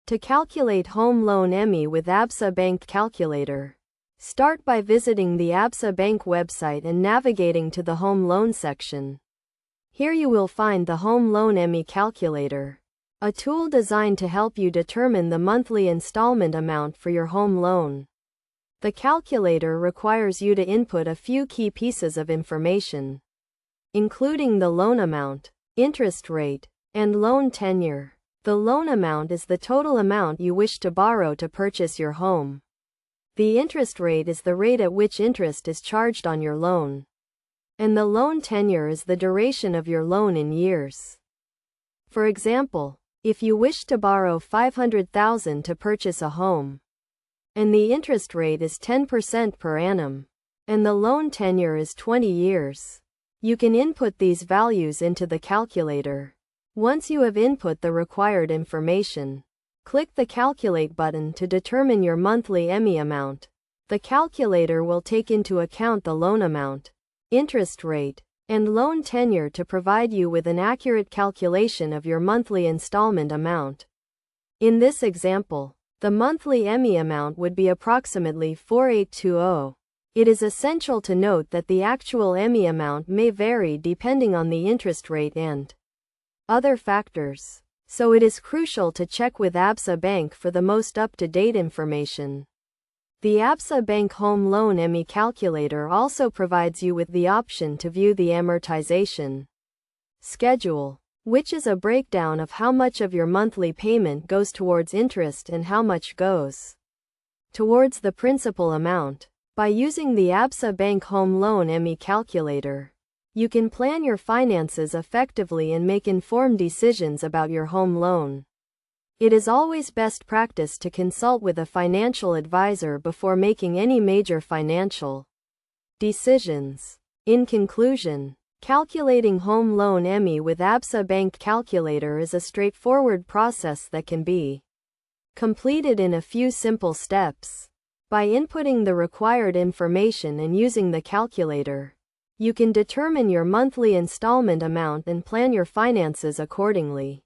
To calculate home loan EMI with Absa Bank Calculator, start by visiting the Absa Bank website and navigating to the Home Loan section. Here you will find the Home Loan EMI Calculator, a tool designed to help you determine the monthly installment amount for your home loan. The calculator requires you to input a few key pieces of information, including the loan amount, interest rate, and loan tenure. The loan amount is the total amount you wish to borrow to purchase your home. The interest rate is the rate at which interest is charged on your loan. And the loan tenure is the duration of your loan in years. For example, if you wish to borrow $500,000 to purchase a home, and the interest rate is 10% per annum, and the loan tenure is 20 years, you can input these values into the calculator. Once you have input the required information, click the Calculate button to determine your monthly EMI amount. The calculator will take into account the loan amount, interest rate, and loan tenure to provide you with an accurate calculation of your monthly installment amount. In this example, the monthly EMI amount would be approximately $4,820. It is essential to note that the actual EMI amount may vary depending on the interest rate and other factors, so it is crucial to check with Absa Bank for the most up-to-date information. The Absa Bank Home Loan EMI Calculator also provides you with the option to view the amortization schedule, which is a breakdown of how much of your monthly payment goes towards interest and how much goes towards the principal amount. By using the Absa Bank Home Loan EMI Calculator, you can plan your finances effectively and make informed decisions about your home loan. It is always best practice to consult with a financial advisor before making any major financial decisions. In conclusion, calculating home loan EMI with Absa Bank Calculator is a straightforward process that can be completed in a few simple steps. By inputting the required information and using the calculator, you can determine your monthly installment amount and plan your finances accordingly.